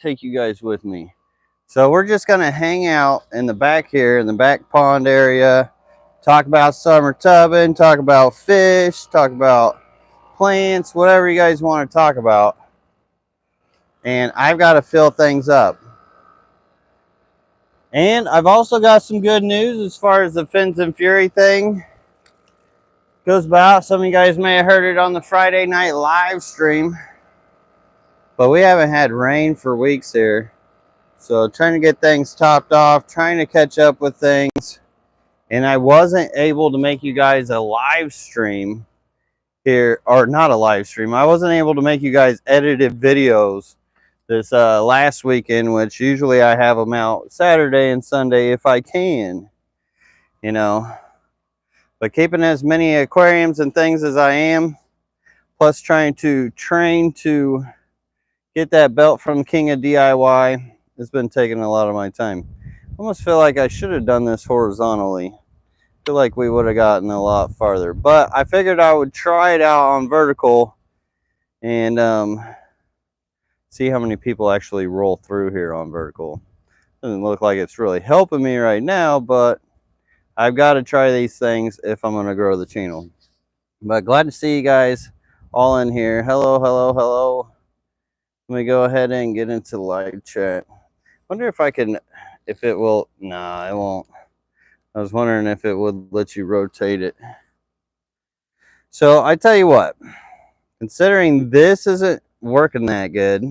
take you guys with me. So we're just gonna hang out in the back here, in the back pond area, talk about summer tubbing, talk about fish, talk about plants, whatever you guys want to talk about. And I've got to fill things up. And I've also got some good news as far as the Fins and Fury thing goes about. Some of you guys may have heard it on the Friday night live stream, but we haven't had rain for weeks here. So trying to get things topped off, trying to catch up with things. And I wasn't able to make you guys a live stream here, or not a live stream. I wasn't able to make you guys edited videos this last weekend, which usually I have them out Saturday and Sunday if I can, you know. But keeping as many aquariums and things as I am, plus trying to train to get that belt from King of DIY, has been taking a lot of my time. I almost feel like I should have done this horizontally. I feel like we would have gotten a lot farther. But I figured I would try it out on vertical and see how many people actually roll through here on vertical. Doesn't look like it's really helping me right now, but I've got to try these things if I'm going to grow the channel. But glad to see you guys all in here. Hello, hello, hello. Let me go ahead and get into live chat. Wonder if I can, if it will. Nah, it won't. I was wondering if it would let you rotate it. So I tell you what, considering this isn't working that good,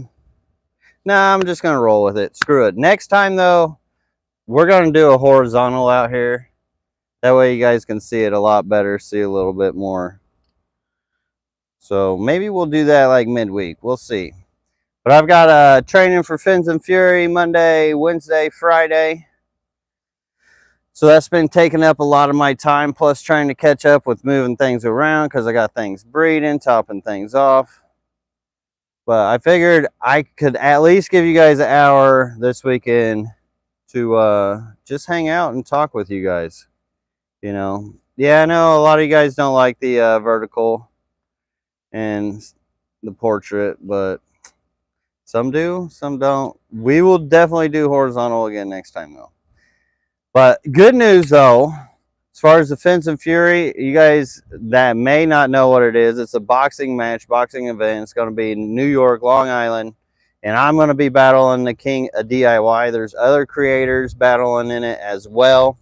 nah, I'm just gonna roll with it. Screw it. Next time though, we're gonna do a horizontal out here. That way you guys can see it a lot better, see a little bit more. So maybe we'll do that like midweek. We'll see. But I've got training for Fins and Fury Monday, Wednesday, Friday. So that's been taking up a lot of my time, plus trying to catch up with moving things around because I got things breeding, topping things off. But I figured I could at least give you guys an hour this weekend to just hang out and talk with you guys. You know, yeah, I know a lot of you guys don't like the vertical and the portrait, but some do, some don't. We will definitely do horizontal again next time though. But good news though, as far as the Fins and Fury, you guys that may not know what it is, it's a boxing match, boxing event. It's going to be in New York, Long Island, and I'm going to be battling the King of DIY. There's other creators battling in it as well.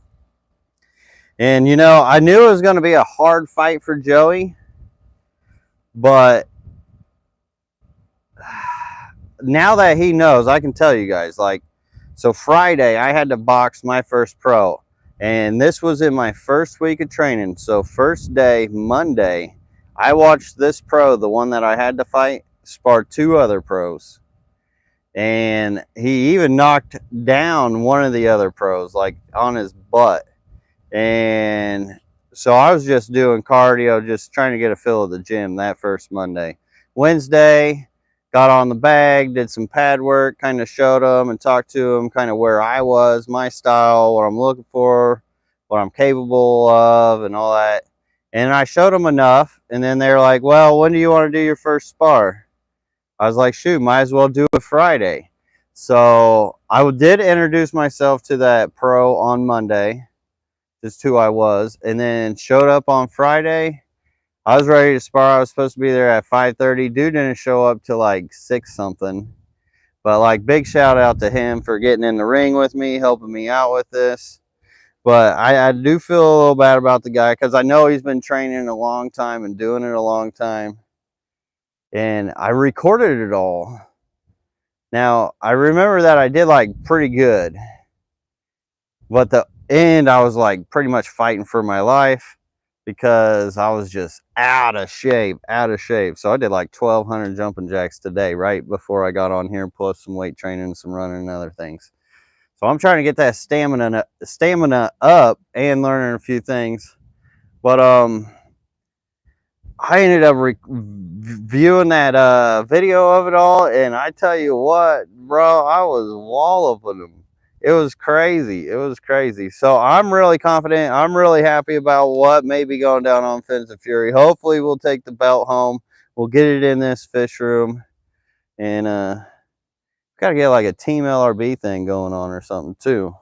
And you know, I knew it was going to be a hard fight for Joey, but now that he knows, I can tell you guys, like, so Friday I had to box my first pro, and this was in my first week of training. So first day, Monday, I watched this pro, the one that I had to fight, spar two other pros, and he even knocked down one of the other pros, like on his butt. And so I was just doing cardio, just trying to get a feel of the gym that first Monday. Wednesday, got on the bag, did some pad work, kind of showed them and talked to them kind of where I was, my style, what I'm looking for, what I'm capable of, and all that. And I showed them enough, and then they're like, well, when do you want to do your first spar? I was like, shoot, might as well do it Friday. So I did introduce myself to that pro on Monday, just who I was, and then showed up on Friday. I was ready to spar. I was supposed to be there at 5:30. Dude didn't show up till like 6 something. But like, big shout out to him for getting in the ring with me, helping me out with this. But I do feel a little bad about the guy because I know he's been training a long time and doing it a long time. And I recorded it all. Now, I remember that I did like pretty good. But the end, I was like pretty much fighting for my life, because I was just out of shape. So I did like 1,200 jumping jacks today, right before I got on here, plus some weight training, some running and other things. So I'm trying to get that stamina up and learning a few things. But I ended up viewing that video of it all, and I tell you what, bro, I was walloping them. It was crazy. It was crazy. So I'm really confident. I'm really happy about what may be going down on Fins and Fury. Hopefully we'll take the belt home. We'll get it in this fish room. And Got to get like a team LRB thing going on or something too.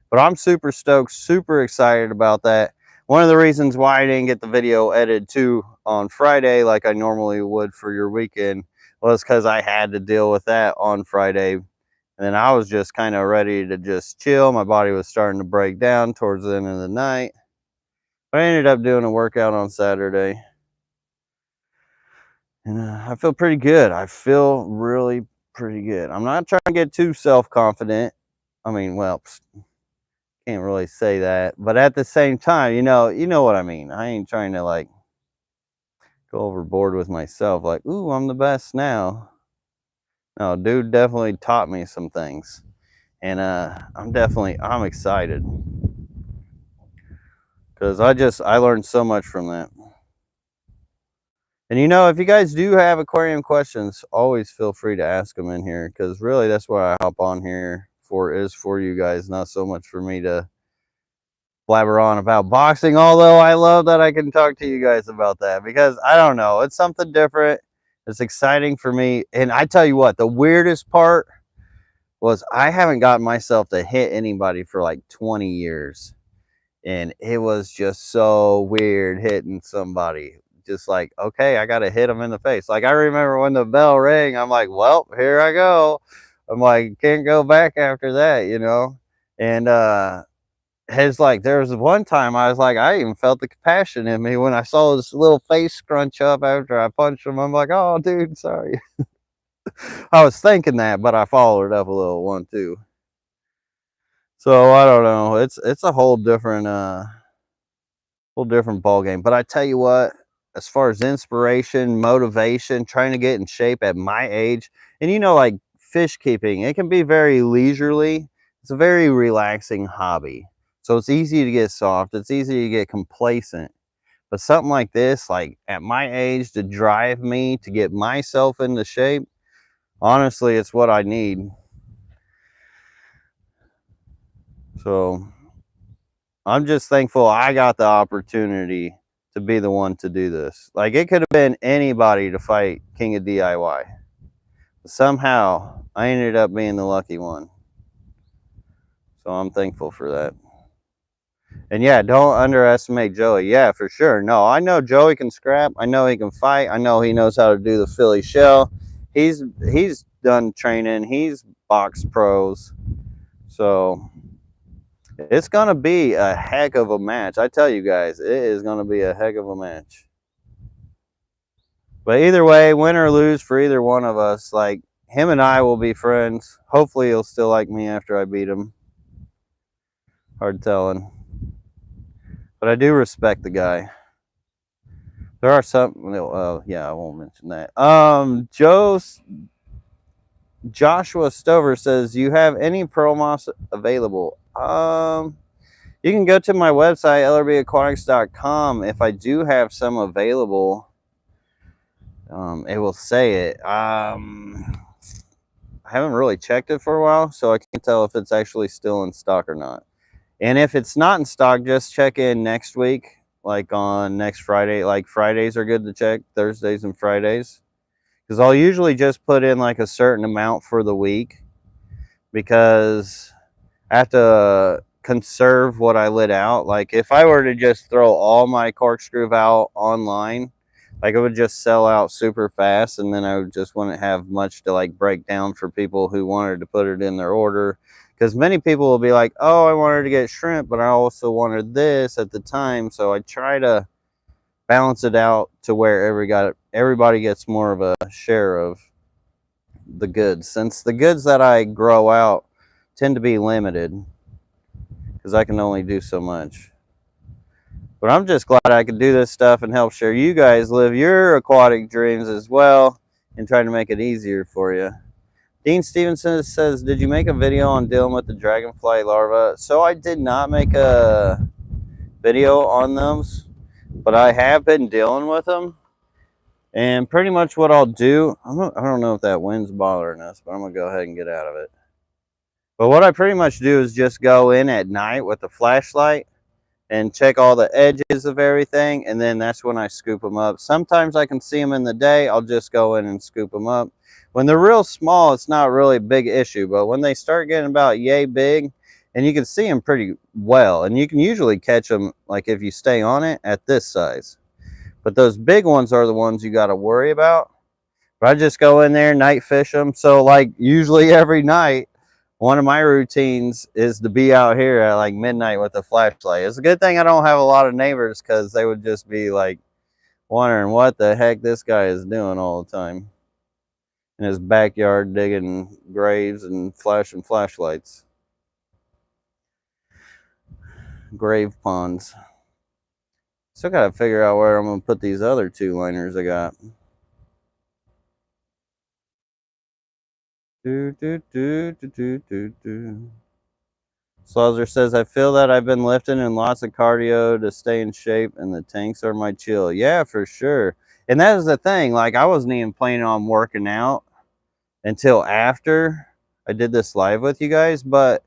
But I'm super stoked, super excited about that. One of the reasons why I didn't get the video edited too on Friday like I normally would for your weekend was because I had to deal with that on Friday. And then I was just kind of ready to just chill. My body was starting to break down towards the end of the night. But I ended up doing a workout on Saturday. And I feel pretty good. I feel really pretty good. I'm not trying to get too self-confident. I mean, well, can't really say that. But at the same time, you know what I mean. I ain't trying to like go overboard with myself. Like, ooh, I'm the best now. No, dude definitely taught me some things. And I'm excited. Because I learned so much from that. And if you guys do have aquarium questions, always feel free to ask them in here. Because really, that's what I hop on here for, is for you guys, not so much for me to blabber on about boxing. Although I love that I can talk to you guys about that. Because, I don't know, it's something different. It's exciting for me. And I tell you what, the weirdest part was I haven't gotten myself to hit anybody for like 20 years. And it was just so weird hitting somebody. Just like, okay, I got to hit them in the face. Like, I remember when the bell rang, I'm like, well, here I go. I'm like, can't go back after that, And there was one time I was like, I even felt the compassion in me when I saw this little face scrunch up after I punched him. I'm like, oh, dude, sorry. I was thinking that, but I followed it up a little one too. So I don't know. It's a whole different ball game. But I tell you what, as far as inspiration, motivation, trying to get in shape at my age, and like fish keeping, it can be very leisurely. It's a very relaxing hobby. So it's easy to get soft. It's easy to get complacent. But something like this, like at my age, to drive me to get myself into shape, honestly, it's what I need. So I'm just thankful I got the opportunity to be the one to do this. Like, it could have been anybody to fight King of DIY. But somehow, I ended up being the lucky one. So I'm thankful for that. And yeah, don't underestimate Joey. Yeah, for sure. No, I know Joey can scrap. I know he can fight. I know he knows how to do the Philly shell. He's done training. He's box pros. So it's going to be a heck of a match. I tell you guys, it is going to be a heck of a match. But either way, win or lose for either one of us, like, him and I will be friends. Hopefully he'll still like me after I beat him. Hard telling. But I do respect the guy. There are some, yeah, I won't mention that. Joshua Stover says, you have any pearl moss available? You can go to my website, lrbaquatics.com. If I do have some available, it will say it. I haven't really checked it for a while, so I can't tell if it's actually still in stock or not. And if it's not in stock, just check in next week, like on next Friday. Like, Fridays are good to check, Thursdays and Fridays. Because I'll usually just put in like a certain amount for the week, because I have to conserve what I lit out. Like, if I were to just throw all my corkscrew out online, like, it would just sell out super fast, and then I just wouldn't have much to like break down for people who wanted to put it in their order. Because many people will be like, oh, I wanted to get shrimp, but I also wanted this at the time. So I try to balance it out to where everybody gets more of a share of the goods, since the goods that I grow out tend to be limited, because I can only do so much. But I'm just glad I could do this stuff and help share you guys live your aquatic dreams as well, and try to make it easier for you. Dean Stevenson says, did you make a video on dealing with the dragonfly larva? So I did not make a video on those, but I have been dealing with them. And pretty much what I'll do, I don't know if that wind's bothering us, but I'm going to go ahead and get out of it. But what I pretty much do is just go in at night with a flashlight and check all the edges of everything, and then that's when I scoop them up. Sometimes I can see them in the day, I'll just go in and scoop them up. When they're real small, it's not really a big issue, but when they start getting about yay big, and you can see them pretty well, and you can usually catch them, like if you stay on it, at this size. But those big ones are the ones you got to worry about. But I just go in there, night fish them. So like usually every night, one of my routines is to be out here at like midnight with a flashlight. It's a good thing I don't have a lot of neighbors, because they would just be like wondering what the heck this guy is doing all the time in his backyard, digging graves and flashing flashlights. Grave ponds. Still gotta figure out where I'm gonna put these other 2 liners I got. Slaughter says, I feel that I've been lifting and lots of cardio to stay in shape, and the tanks are my chill. Yeah, for sure. And that is the thing. Like, I wasn't even planning on working out until after I did this live with you guys. But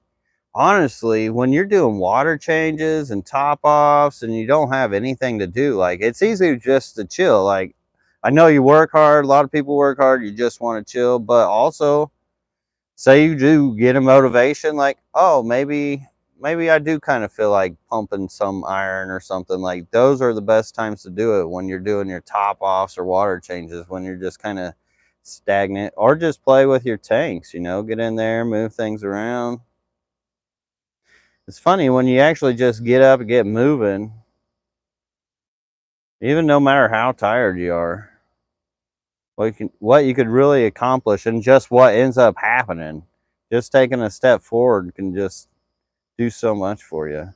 honestly, when you're doing water changes and top offs and you don't have anything to do, like, it's easy just to chill. Like, I know you work hard. A lot of people work hard. You just want to chill. But also, say you do get a motivation, like, oh, maybe I do kind of feel like pumping some iron or something. Like, those are the best times to do it, when you're doing your top offs or water changes, when you're just kind of stagnant, or just play with your tanks, you know, get in there, move things around. It's funny when you actually just get up and get moving, even no matter how tired you are, what you could really accomplish, and just what ends up happening. Just taking a step forward can just do so much for you.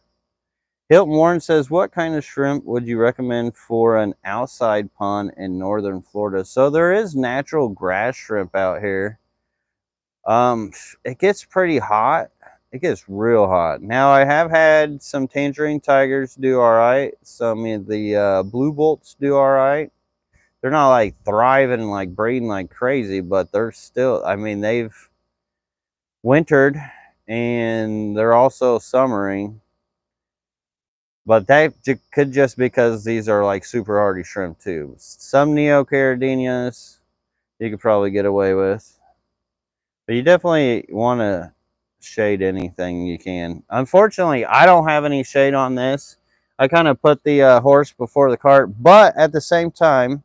Hilton Warren says, what kind of shrimp would you recommend for an outside pond in northern Florida? So there is natural grass shrimp out here. It gets pretty hot. It gets real hot. Now, I have had some tangerine tigers do all right. Some of the blue bolts do all right. They're not like thriving and like breeding like crazy, but they're still, I mean, they've wintered and they're also summering. But that could just because these are like super hardy shrimp too. Some neocaridinias you could probably get away with. But you definitely want to shade anything you can. Unfortunately, I don't have any shade on this. I kind of put the horse before the cart. But at the same time,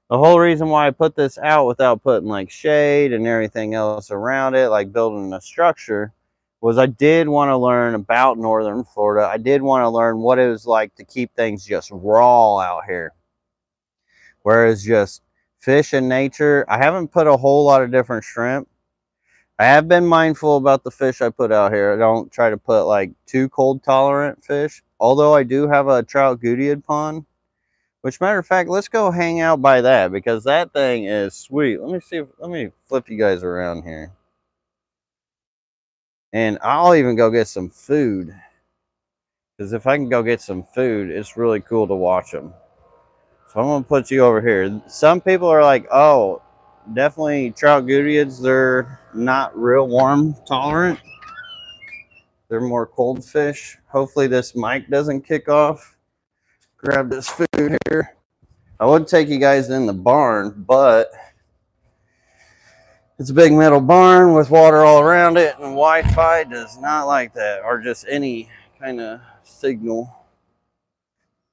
the whole reason why I put this out without putting like shade and everything else around it, like building a structure, was I did want to learn about northern Florida. I did want to learn what it was like to keep things just raw out here. Whereas just fish in nature, I haven't put a whole lot of different shrimp. I have been mindful about the fish I put out here. I don't try to put like too cold tolerant fish. Although I do have a trout Goudiad pond. Which, matter of fact, let's go hang out by that, because that thing is sweet. Let me flip you guys around here. And I'll even go get some food. Because if I can go get some food, it's really cool to watch them. So I'm going to put you over here. Some people are like, oh, definitely trout Goudiads, they're not real warm tolerant. They're more cold fish. Hopefully this mic doesn't kick off. Grab this food here. I would take you guys in the barn, but it's a big metal barn with water all around it, and Wi-Fi does not like that, or just any kind of signal.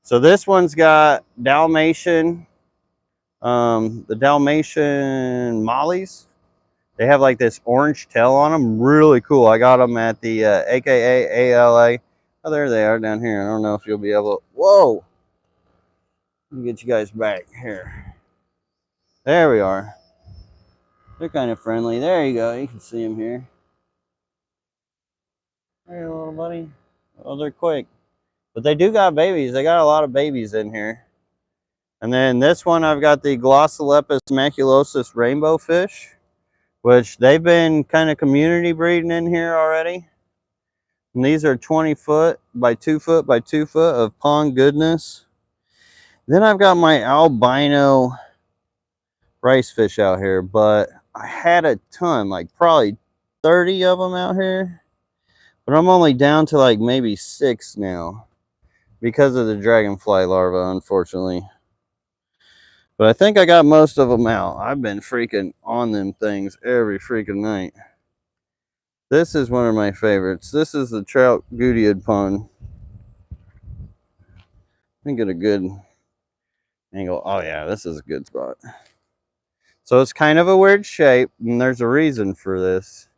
So this one's got Dalmatian, the Dalmatian Mollies. They have like this orange tail on them, really cool. I got them at the AKA ALA. Oh, there they are down here. I don't know if you'll be able to, whoa. Let me get you guys back here. There we are. They're kind of friendly. There you go. You can see them here. Hey, little buddy. Oh, they're quick. But they do got babies. They got a lot of babies in here. And then this one, I've got the Glossolepis maculosus rainbow fish, which they've been kind of community breeding in here already. And these are 20 foot by 2 foot by 2 foot of pond goodness. Then I've got my albino rice fish out here, but I had a ton, like probably 30 of them out here. But I'm only down to like maybe 6 now. because of the dragonfly larva, unfortunately. But I think I got most of them out. I've been freaking on them things every freaking night. This is one of my favorites. This is the trout Gutiad pond. Let me get a good angle. Oh yeah, this is a good spot. So it's kind of a weird shape, and there's a reason for this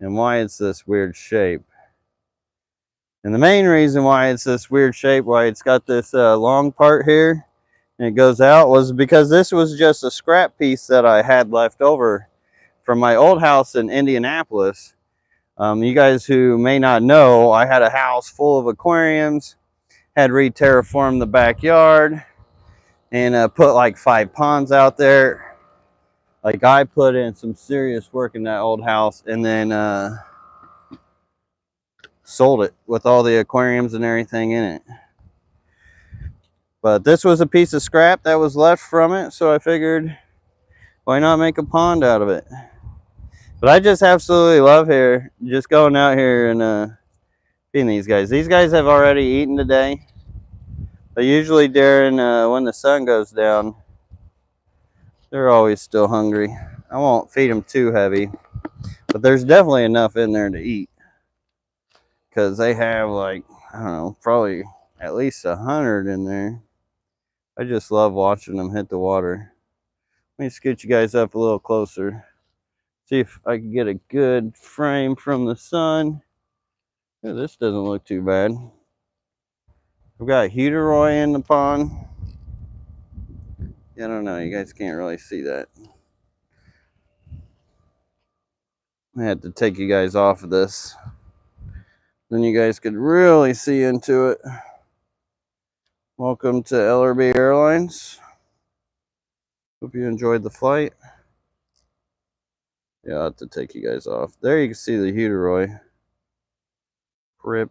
and why it's this weird shape. And the main reason why it's this weird shape, why it's got this long part here and it goes out, was because this was just a scrap piece that I had left over from my old house in Indianapolis. You guys who may not know, I had a house full of aquariums, had re-terraformed the backyard, and put like 5 ponds out there. Like, I put in some serious work in that old house, and then sold it with all the aquariums and everything in it. But this was a piece of scrap that was left from it, so I figured, why not make a pond out of it? But I just absolutely love here, just going out here and feeding these guys. These guys have already eaten today. But usually during when the sun goes down, they're always still hungry. I won't feed them too heavy, but there's definitely enough in there to eat. Because they have, like, I don't know, probably at least 100 in there. I just love watching them hit the water. Let me scoot you guys up a little closer. See if I can get a good frame from the sun. Ooh, this doesn't look too bad. I've got Heuteroi in the pond. I don't know, you guys can't really see that. I had to take you guys off of this. Then you guys could really see into it. Welcome to LRB Airlines. Hope you enjoyed the flight. Yeah, I'll have to take you guys off. There you can see the Heuteroi. Rip.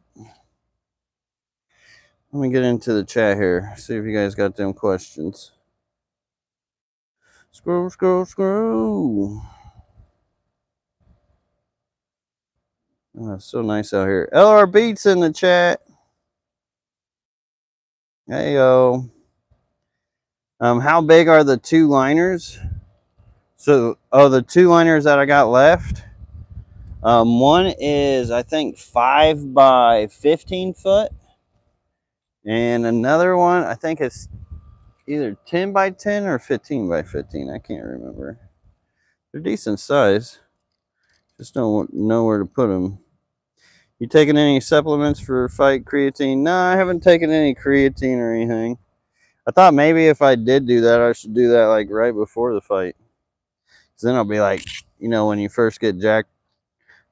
Let me get into the chat here. See if you guys got them questions. Scroll, scroll, scroll. Oh, it's so nice out here. LR Beats in the chat. Hey yo. How big are the 2 liners? So, the 2 liners that I got left. One is, I think, 5 by 15 foot. And another one, I think it's either 10 by 10 or 15 by 15. I can't remember. They're decent size. Just don't know where to put them. You taking any supplements for fight creatine? No, I haven't taken any creatine or anything. I thought maybe if I did do that, I should do that like right before the fight. Because then I'll be like, you know, when you first get jacked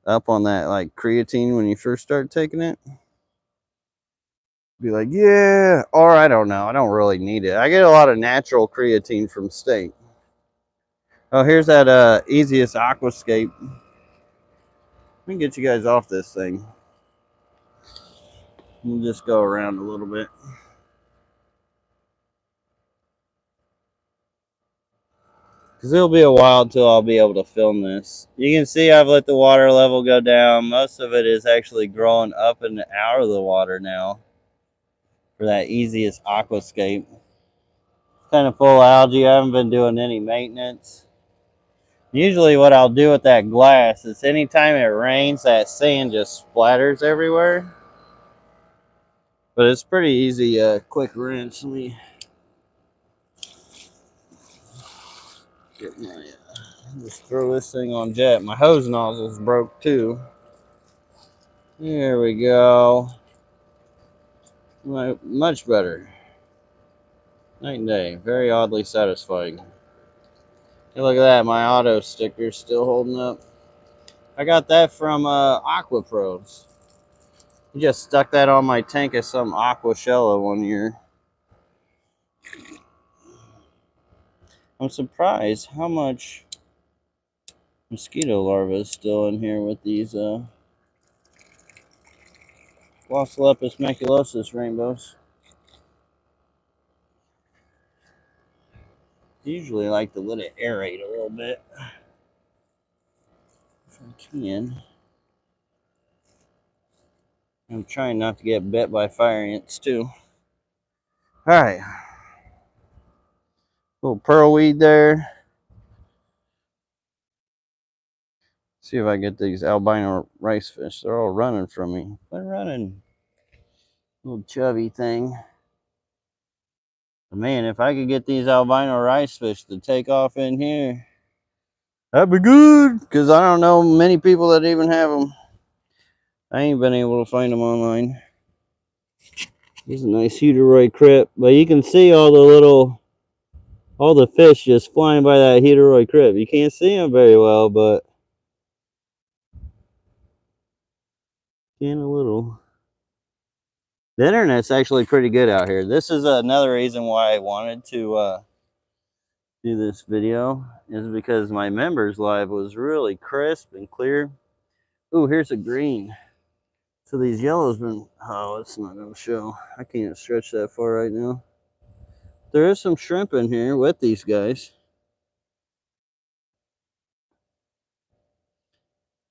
up on that like creatine when you first start taking it. Be like, yeah, or I don't know. I don't really need it. I get a lot of natural creatine from State. Oh, here's that easiest aquascape. Let me get you guys off this thing. We'll just go around a little bit. Because it'll be a while till I'll be able to film this. You can see I've let the water level go down. Most of it is actually growing up and out of the water now. For that easiest aquascape. Kind of full of algae. I haven't been doing any maintenance. Usually what I'll do with that glass is anytime it rains, that sand just splatters everywhere. But it's pretty easy, quick rinse. Let me get my, just throw this thing on jet. My hose nozzle's broke too. There we go. Much better. Night and day. Very oddly satisfying. Hey, look at that. My auto sticker's still holding up. I got that from Aqua Pros. I just stuck that on my tank of some Aquashella one year. I'm surprised how much mosquito larvae is still in here with these Glossopus maculosus rainbows. Usually like to let it aerate a little bit if I can. I'm trying not to get bit by fire ants too. Alright. Little pearlweed there. See if I get these albino rice fish. They're all running from me. They're running. Little chubby thing. But man, if I could get these albino rice fish to take off in here, that'd be good. Because I don't know many people that even have them. I ain't been able to find them online. This is a nice Heuteroid crypt. But you can see all the fish just flying by that Heuteroid crypt. You can't see them very well, but can a little. The internet's actually pretty good out here. This is another reason why I wanted to do this video, is because my members live was really crisp and clear. Ooh, here's a green. So these yellows been, oh, it's not gonna show. I can't stretch that far right now. There is some shrimp in here with these guys.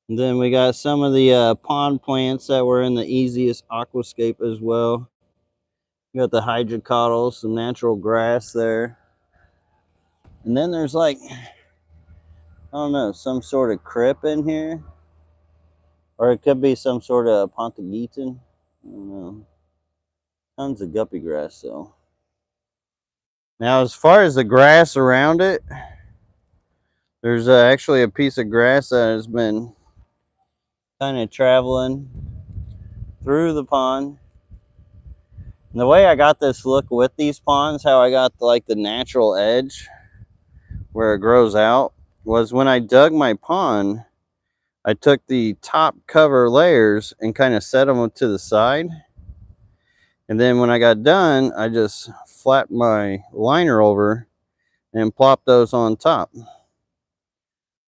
And then we got some of the pond plants that were in the easiest aquascape as well. We got the hydrocotyl, some natural grass there. And then there's like, I don't know, some sort of crypt in here. Or it could be some sort of Pontageton. I don't know. Tons of guppy grass though. Now as far as the grass around it, there's actually a piece of grass that has been kind of traveling through the pond. And the way I got this look with these ponds, how I got like the natural edge where it grows out, was when I dug my pond, I took the top cover layers and kind of set them to the side. And then when I got done, I just flapped my liner over and plopped those on top.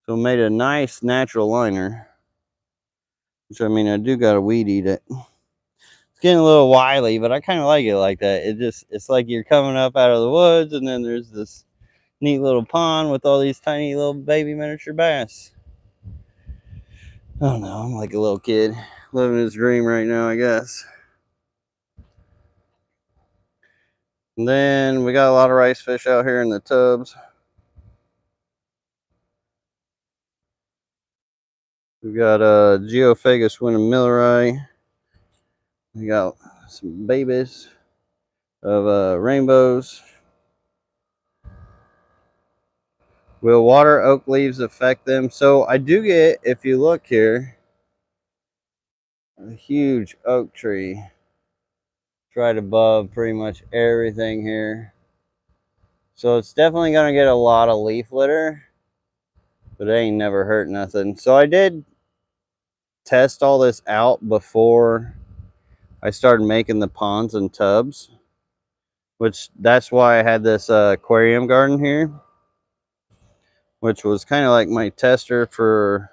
So it made a nice natural liner. Which, I mean, I do gotta weed eat it. It's getting a little wily, but I kind of like it like that. It's like you're coming up out of the woods, and then there's this neat little pond with all these tiny little baby miniature bass. I don't know, I'm like a little kid living his dream right now, I guess. And then we got a lot of rice fish out here in the tubs. We got Geophagus winnemilleri. We got some babies of rainbows. Will water oak leaves affect them? So I do get, if you look here, a huge oak tree right above pretty much everything here. So it's definitely going to get a lot of leaf litter, but it ain't never hurt nothing. So I did test all this out before I started making the ponds and tubs, which that's why I had this aquarium garden here, which was kind of like my tester for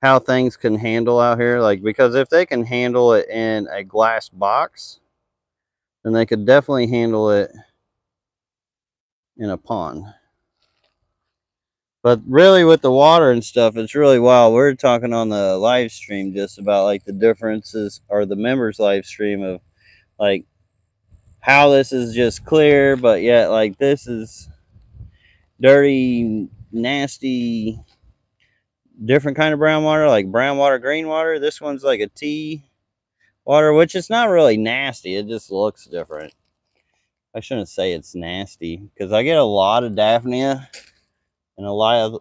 how things can handle out here. Like, because if they can handle it in a glass box, then they could definitely handle it in a pond. But really with the water and stuff, it's really wild. We're talking on the live stream just about like the differences, or the members live stream, of like how this is just clear, but yet like this is dirty, nasty, different kind of brown water, like brown water, green water. This one's like a tea water, which is not really nasty. It just looks different. I shouldn't say it's nasty, because I get a lot of Daphnia and a lot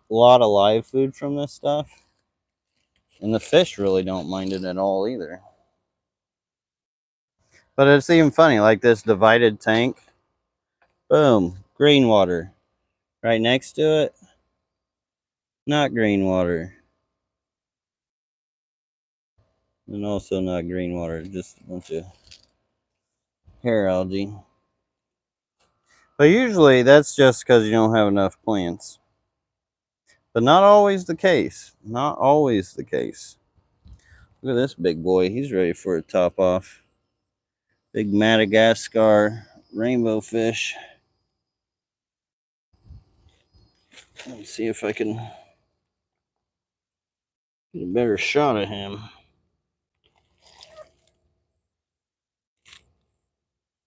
of live food from this stuff. And the fish really don't mind it at all either. But it's even funny, like this divided tank. Boom, green water. Right next to it, not green water. And also not green water, just a bunch of hair algae. But usually that's just because you don't have enough plants. But not always the case. Not always the case. Look at this big boy. He's ready for a top off. Big Madagascar rainbow fish. Let me see if I can get a better shot of him.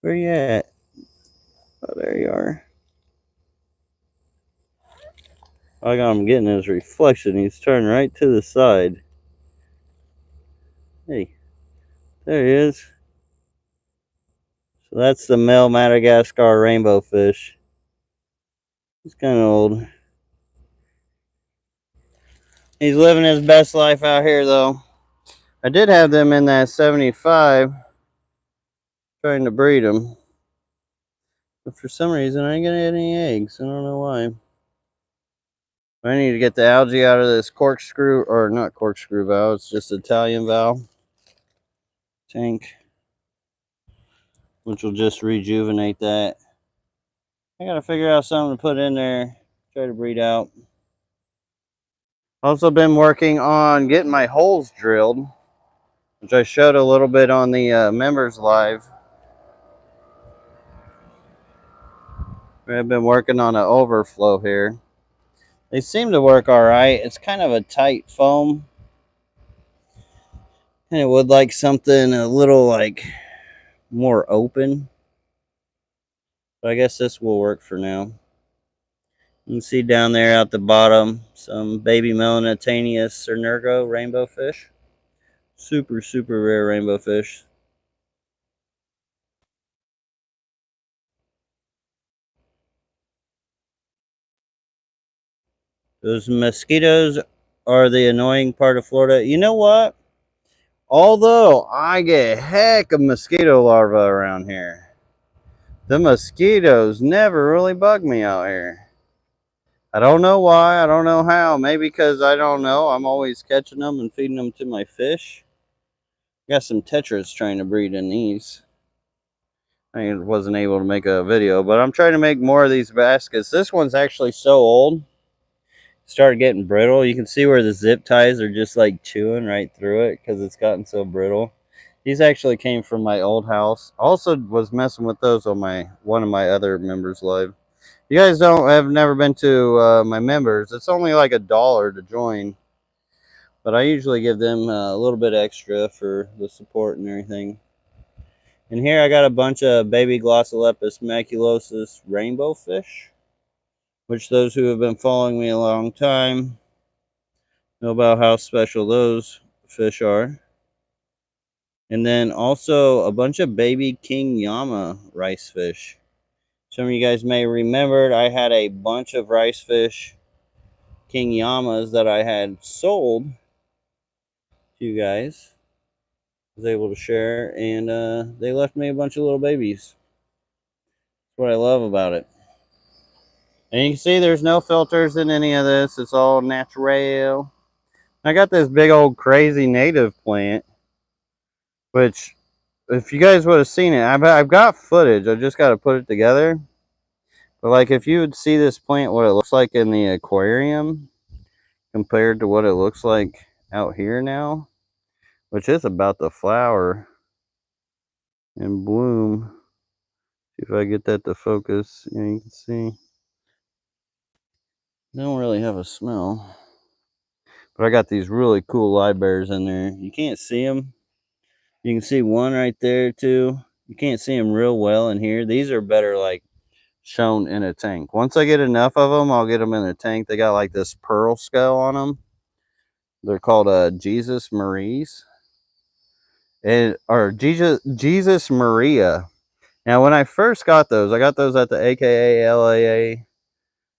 Where you at? Oh, there you are. All I'm getting is reflection. He's turned right to the side. Hey, there he is. So that's the male Madagascar rainbow fish. He's kind of old. He's living his best life out here, though. I did have them in that 75, trying to breed them. But for some reason, I ain't gonna get any eggs. I don't know why. I need to get the algae out of this corkscrew, or not corkscrew valve, it's just Italian valve tank, which will just rejuvenate that. I gotta figure out something to put in there, try to breed out. Also been working on getting my holes drilled, which I showed a little bit on the members live. I've been working on an overflow here. They seem to work all right. It's kind of a tight foam, and it would like something a little like more open. But I guess this will work for now. You can see down there at the bottom some baby Melanitaneus cernergo rainbow fish. Super, super rare rainbow fish. Those mosquitoes are the annoying part of Florida. You know what? Although I get heck of mosquito larvae around here, the mosquitoes never really bug me out here. I don't know why. I don't know how. Maybe because I don't know. I'm always catching them and feeding them to my fish. Got some tetras trying to breed in these. I wasn't able to make a video, but I'm trying to make more of these baskets. This one's actually so old. Started getting brittle. You can see where the zip ties are just like chewing right through it because it's gotten so brittle. These actually came from my old house. Also was messing with those on one of my other members live. You guys have never been to my members. It's only like $1 to join, but I usually give them a little bit extra for the support and everything. And here I got a bunch of baby Glossolepis maculosus rainbow fish, which those who have been following me a long time know about how special those fish are. And then also a bunch of baby king yama rice fish. Some of you guys may remember I had a bunch of rice fish king yamas that I had sold to you guys. I was able to share, and they left me a bunch of little babies. That's what I love about it. And you can see there's no filters in any of this. It's all natural. I got this big old crazy native plant, which if you guys would have seen it, I've got footage. I just got to put it together. But like if you would see this plant, what it looks like in the aquarium compared to what it looks like out here now, which is about to flower and bloom. See if I get that to focus. Yeah, you can see. They don't really have a smell. But I got these really cool live bears in there. You can't see them. You can see one right there too. You can't see them real well in here. These are better like shown in a tank. Once I get enough of them, I'll get them in a tank. They got like this pearl skull on them. They're called Jesus Maries. Or Jesus Maria. Now, when I first got those, I got those at the AKA LAA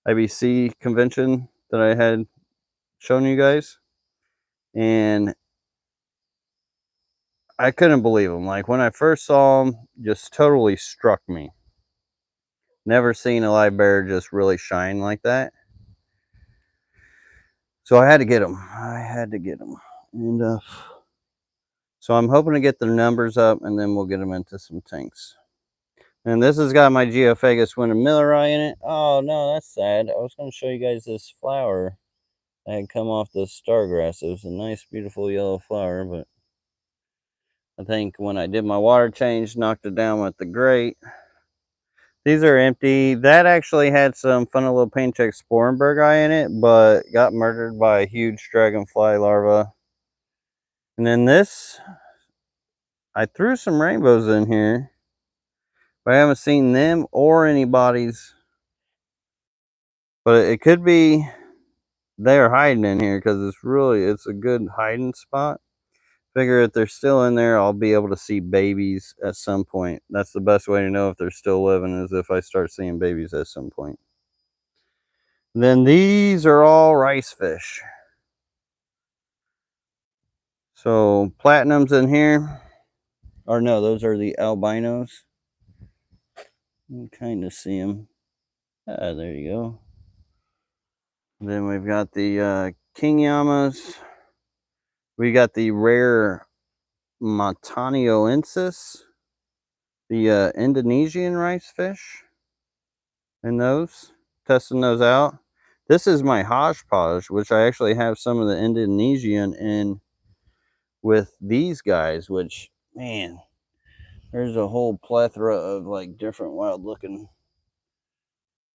IBC convention that I had shown you guys. And I couldn't believe them. Like when I first saw them, just totally struck me. Never seen a live bear just really shine like that. So I had to get them. And so I'm hoping to get the numbers up, and then we'll get them into some tanks. And this has got my Geophagus winter milleri in it. Oh no, that's sad. I was going to show you guys this flower that had come off the stargrass. It was a nice, beautiful yellow flower, but I think when I did my water change, knocked it down with the grate. These are empty. That actually had some Funnelopinchex sporenbergii in it, but got murdered by a huge dragonfly larva. And then this, I threw some rainbows in here, But I haven't seen them or anybody's. But it could be they're hiding in here because it's a good hiding spot. Figure if they're still in there, I'll be able to see babies at some point. That's the best way to know if they're still living, is if I start seeing babies at some point. Then these are all rice fish. So platinums in here. Or no, those are the albinos. You can kind of see them. Ah, there you go. Then we've got the king yamas. We got the rare Matanioensis, the Indonesian rice fish, and those, testing those out. This is my hodgepodge, which I actually have some of the Indonesian in with these guys, which, man, there's a whole plethora of like different wild looking.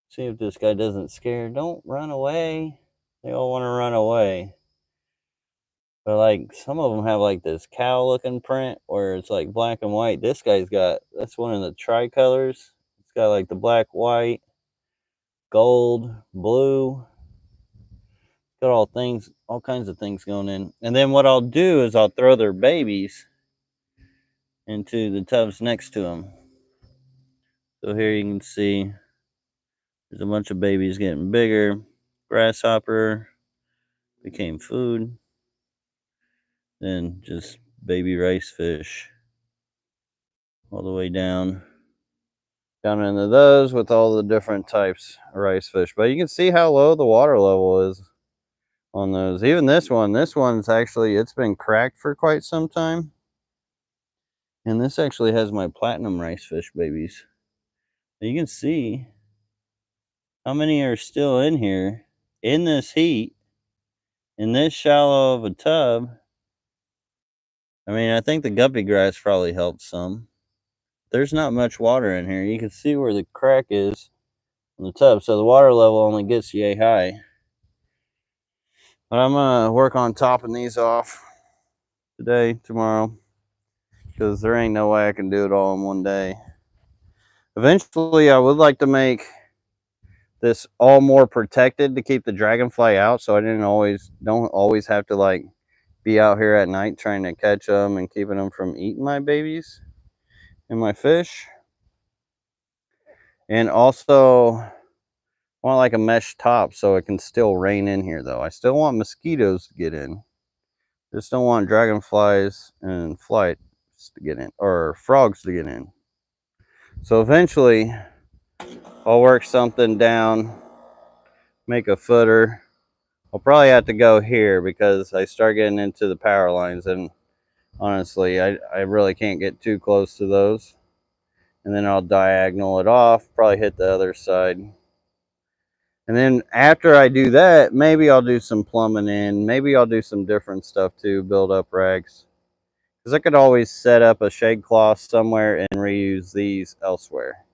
See if this guy doesn't scare. Don't run away. They all want to run away. But like some of them have like this cow looking print where it's like black and white. This guy's got, that's one of the tricolors. It's got like the black, white, gold, blue. Got all kinds of things going in. And then what I'll do is I'll throw their babies into the tubs next to them. So here you can see there's a bunch of babies getting bigger. Grasshopper became food. Then just baby rice fish all the way down into those with all the different types of rice fish. But you can see how low the water level is on those. Even this one's actually, it's been cracked for quite some time. And this actually has my platinum rice fish babies. You can see how many are still in here in this heat, in this shallow of a tub. I mean, I think the guppy grass probably helped some. There's not much water in here. You can see where the crack is in the tub, so the water level only gets yay high. But I'm gonna work on topping these off today, tomorrow, because there ain't no way I can do it all in one day. Eventually, I would like to make this all more protected to keep the dragonfly out, so I don't always have to like be out here at night trying to catch them and keeping them from eating my babies and my fish. And also want like a mesh top so it can still rain in here, though. I still want mosquitoes to get in. Just don't want dragonflies and flies to get in, or frogs to get in. So eventually I'll work something down, make a footer. I'll probably have to go here because I start getting into the power lines, and honestly, I really can't get too close to those. And then I'll diagonal it off, probably hit the other side. And then after I do that, maybe I'll do some plumbing in. Maybe I'll do some different stuff too, build up rags. Because I could always set up a shade cloth somewhere and reuse these elsewhere.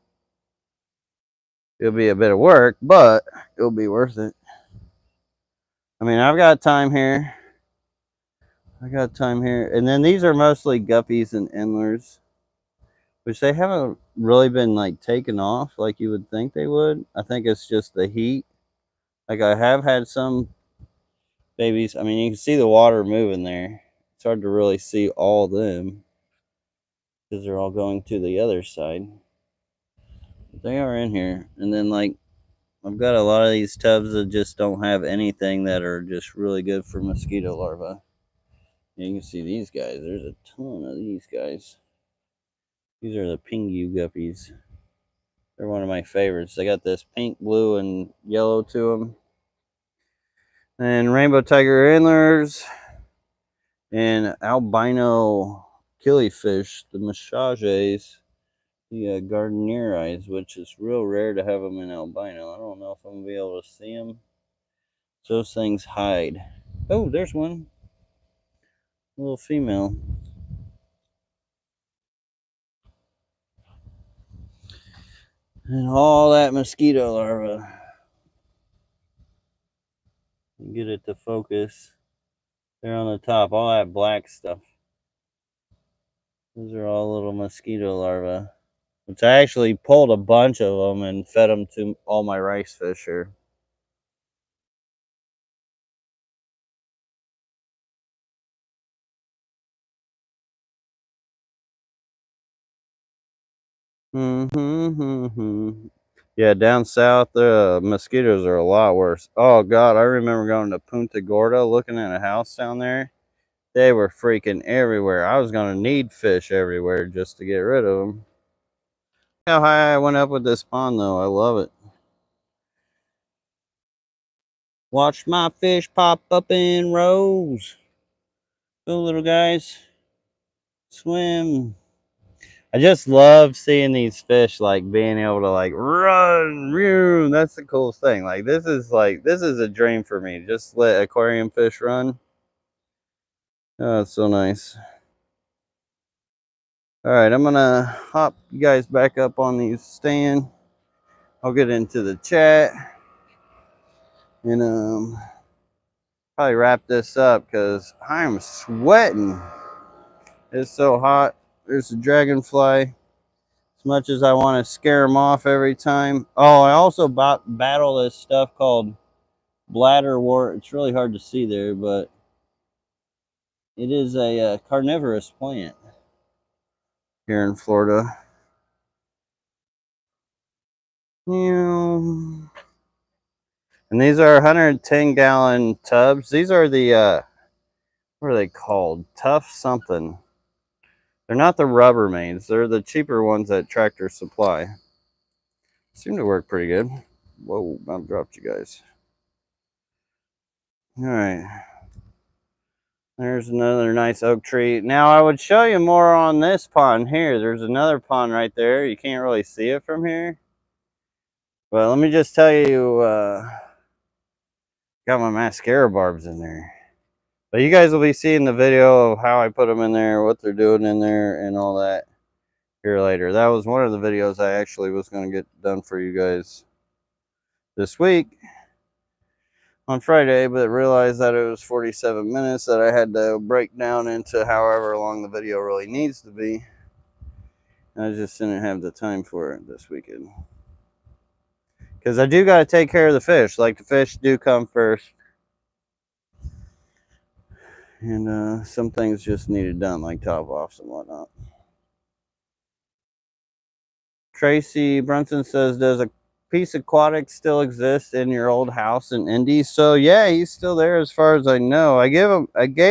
It'll be a bit of work, but it'll be worth it. I mean, I've got time here. And then these are mostly guppies and endlers, which they haven't really been like taken off like you would think they would. I think it's just the heat. Like I have had some babies. I mean, you can see the water moving there. It's hard to really see all of them because they're all going to the other side. But they are in here. And then like I've got a lot of these tubs that just don't have anything that are just really good for mosquito larvae. You can see these guys. There's a ton of these guys. These are the pingu guppies. They're one of my favorites. They got this pink, blue, and yellow to them. And rainbow tiger antlers. And albino killifish, the machages. The gardenier eyes, which is real rare to have them in albino. I don't know if I'm going to be able to see them. Those things hide. Oh, there's one. A little female. And all that mosquito larva. Get it to focus. They're on the top. All that black stuff. Those are all little mosquito larvae. which I actually pulled a bunch of them and fed them to all my rice fish here. Yeah, down south, the mosquitoes are a lot worse. Oh God, I remember going to Punta Gorda, looking at a house down there. They were freaking everywhere. I was gonna need fish everywhere just to get rid of them. How high I went up with this pond, though. I love it. Watch my fish pop up in rows. Go, little guys. Swim. I just love seeing these fish, like being able to like run. That's the coolest thing. This is a dream for me. Just let aquarium fish run. Oh, it's so nice. All right, I'm gonna hop you guys back up on these stand. I'll get into the chat and probably wrap this up because I'm sweating. It's so hot. There's a dragonfly. As much as I want to scare them off every time. Oh, I also battle this stuff called bladderwort. It's really hard to see there, but it is a carnivorous plant here in Florida. And these are 110-gallon tubs. These are the what are they called? Tough something. They're not the Rubbermaids. They're the cheaper ones at Tractor Supply. Seem to work pretty good. Whoa, I dropped you guys. All right. There's another nice oak tree. Now, I would show you more on this pond here. There's another pond right there. You can't really see it from here. But let me just tell you, got my mascara barbs in there. But you guys will be seeing the video of how I put them in there, what they're doing in there, and all that here later. That was one of the videos I actually was going to get done for you guys this week on Friday, but realized that it was 47 minutes that I had to break down into however long the video really needs to be. I just didn't have the time for it this weekend. Because I do got to take care of the fish. Like, the fish do come first. And some things just needed done, like top offs and whatnot. Tracy Brunson says, does a piece aquatic still exist in your old house in Indy? So yeah, he's still there as far as I know. I gave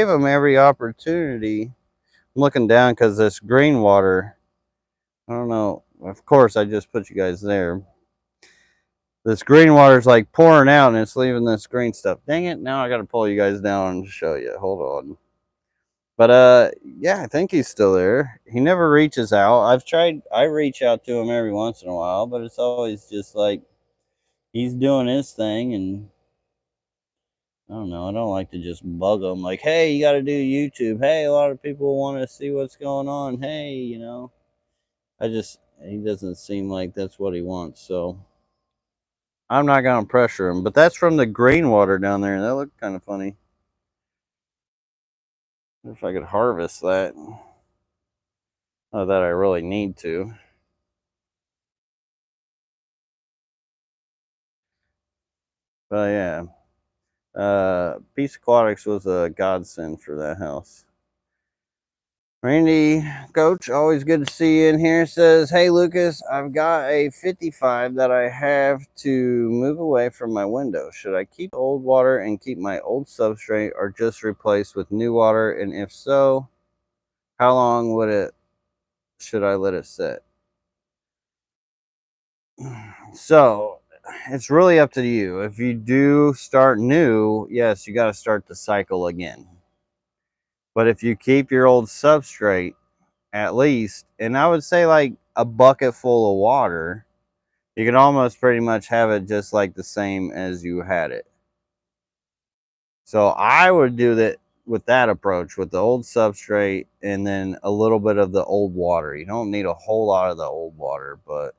him every opportunity. I'm looking down because this green water, I don't know. Of course, I just put you guys there. This green water is like pouring out and it's leaving this green stuff. Dang it, now I got to pull you guys down and show you. Hold on. But yeah, I think he's still there. He never reaches out. I reach out to him every once in a while, but it's always just like he's doing his thing, and I don't know. I don't like to just bug him like, hey, you got to do YouTube. Hey, a lot of people want to see what's going on. Hey, he doesn't seem like that's what he wants, so I'm not going to pressure him. But that's from the green water down there. That looked kind of funny. If I could harvest that. Not that I really need to. But yeah. Peace Aquatics was a godsend for that house. Randy, coach, always good to see you in here. Says, hey, Lucas, I've got a 55 that I have to move away from my window. Should I keep old water and keep my old substrate or just replace with new water? And if so, how long should I let it sit? So it's really up to you. If you do start new, yes, you got to start the cycle again. But if you keep your old substrate, at least, and I would say like a bucket full of water, you can almost pretty much have it just like the same as you had it. So I would do that with that approach, with the old substrate and then a little bit of the old water. You don't need a whole lot of the old water, but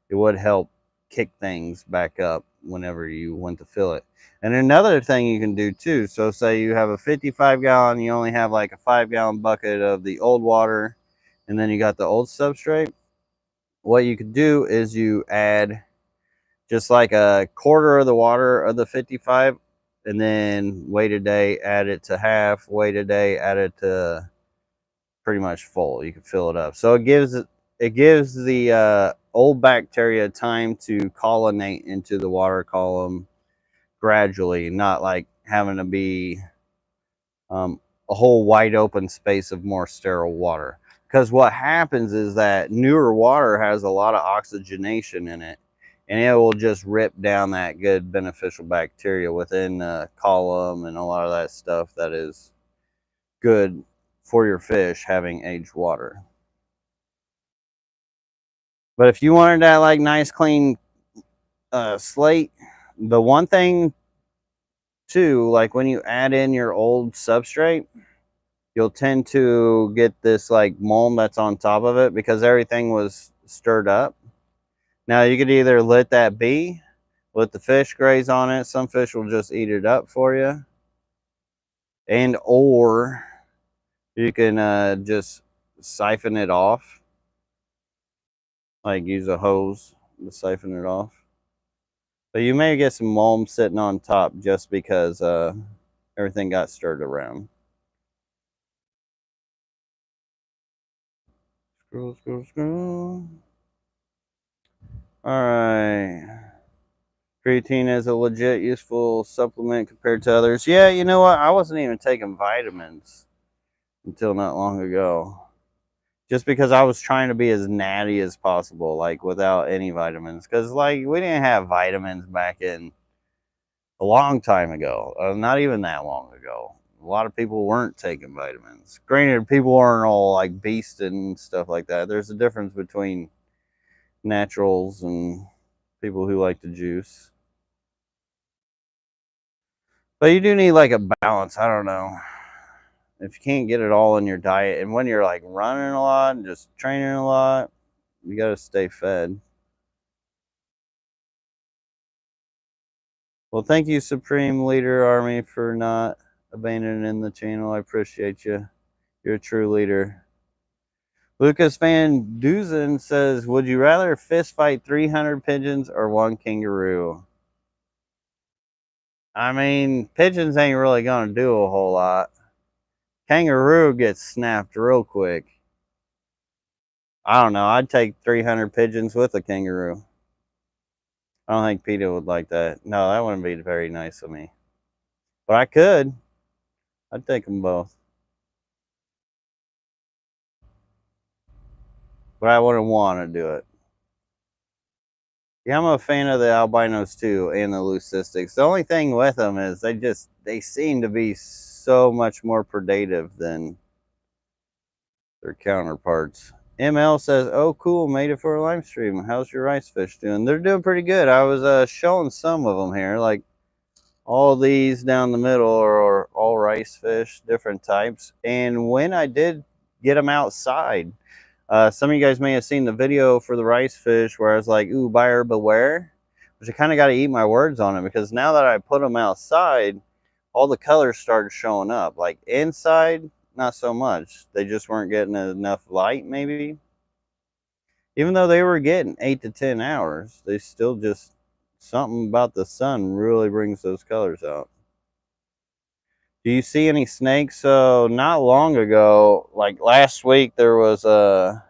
it would help kick things back up whenever you want to fill it. And another thing you can do too, so say you have a 55-gallon, you only have like a 5-gallon bucket of the old water, and then you got the old substrate. what you could do is you add just like a quarter of the water of the 55, and then wait a day, add it to half, wait a day, add it to pretty much full. You can fill it up. So it gives the old bacteria time to colonate into the water column gradually, not like having to be a whole wide open space of more sterile water. Because what happens is that newer water has a lot of oxygenation in it, and it will just rip down that good beneficial bacteria within the column and a lot of that stuff that is good for your fish having aged water. But if you wanted that like nice clean slate, the one thing too, like when you add in your old substrate, you'll tend to get this like mold that's on top of it because everything was stirred up. Now you could either let that be, let the fish graze on it. Some fish will just eat it up for you, and or you can just siphon it off, like use a hose to siphon it off. But you may get some mold sitting on top just because everything got stirred around. Scroll, scroll, scroll. All right. Creatine is a legit useful supplement compared to others. Yeah, you know what? I wasn't even taking vitamins until not long ago. Just because I was trying to be as natty as possible, like without any vitamins. Because, like, we didn't have vitamins back in a long time ago. Not even that long ago. A lot of people weren't taking vitamins. Granted, people aren't all like beasts and stuff like that. There's a difference between naturals and people who like to juice. But you do need like a balance. I don't know. If you can't get it all in your diet, and when you're like running a lot and just training a lot, you got to stay fed. Well, thank you, Supreme Leader Army, for not abandoning the channel. I appreciate you. You're a true leader. Lucas Van Duzen says, would you rather fist fight 300 pigeons or one kangaroo? I mean, pigeons ain't really going to do a whole lot. Kangaroo gets snapped real quick. I don't know. I'd take 300 pigeons with a kangaroo. I don't think PETA would like that. No, that wouldn't be very nice of me. But I could. I'd take them both. But I wouldn't want to do it. Yeah, I'm a fan of the albinos too and the leucistics. The only thing with them is they seem to be so much more predative than their counterparts. ML says, oh cool, made it for a live stream. How's your rice fish doing? They're doing pretty good. I was showing some of them here. Like all these down the middle are all rice fish, different types. And when I did get them outside, some of you guys may have seen the video for the rice fish where I was like, ooh, buyer beware. Which I kind of got to eat my words on it, because now that I put them outside, all the colors started showing up. Like inside, not so much. They just weren't getting enough light, maybe. Even though they were getting 8 to 10 hours, they still just, something about the sun really brings those colors out. Do you see any snakes? So not long ago, like last week, there was a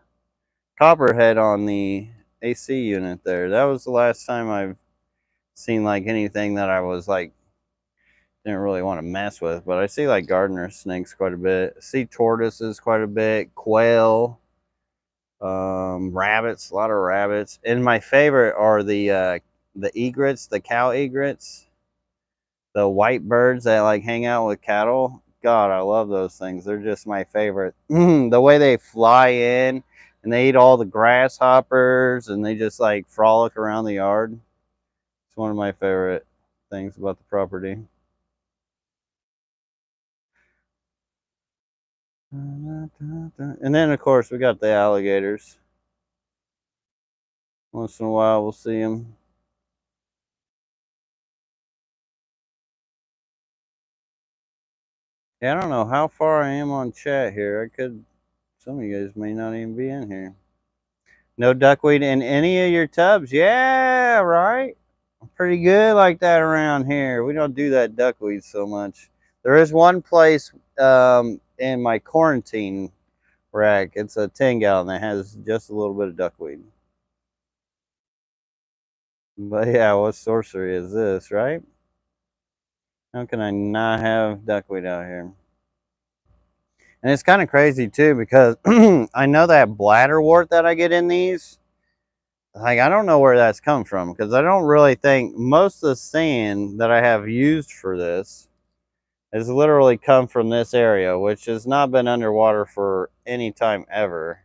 copperhead on the AC unit there. That was the last time I've seen like anything that I was like, didn't really want to mess with. But I see like gardener snakes quite a bit. I see tortoises quite a bit, quail, rabbits, a lot of rabbits. And my favorite are the egrets, the cow egrets, the white birds that like hang out with cattle. God, I love those things. They're just my favorite. The way they fly in and they eat all the grasshoppers and they just like frolic around the yard. It's one of my favorite things about the property. And then of course we got the alligators. Once in a while we'll see them. Yeah, I don't know how far I am on chat here. Some of you guys may not even be in here. No duckweed in any of your tubs? Yeah, right. Pretty good like that around here. We don't do that duckweed so much. There is one place in my quarantine rack. It's a 10-gallon that has just a little bit of duckweed. But yeah, what sorcery is this, right? How can I not have duckweed out here? And it's kind of crazy too because I know that bladder wart that I get in these. Like, I don't know where that's come from because I don't really think most of the sand that I have used for this has literally come from this area, which has not been underwater for any time ever.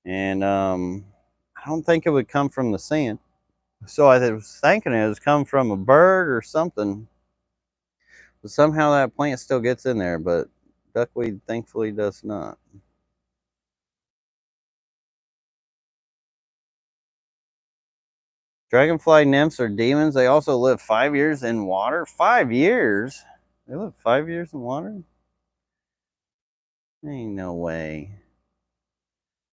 And I don't think it would come from the sand. So I was thinking it was come from a bird or something. But somehow that plant still gets in there, but duckweed thankfully does not. Dragonfly nymphs are demons. They also live 5 years in water. 5 years? They live 5 years in water? Ain't no way.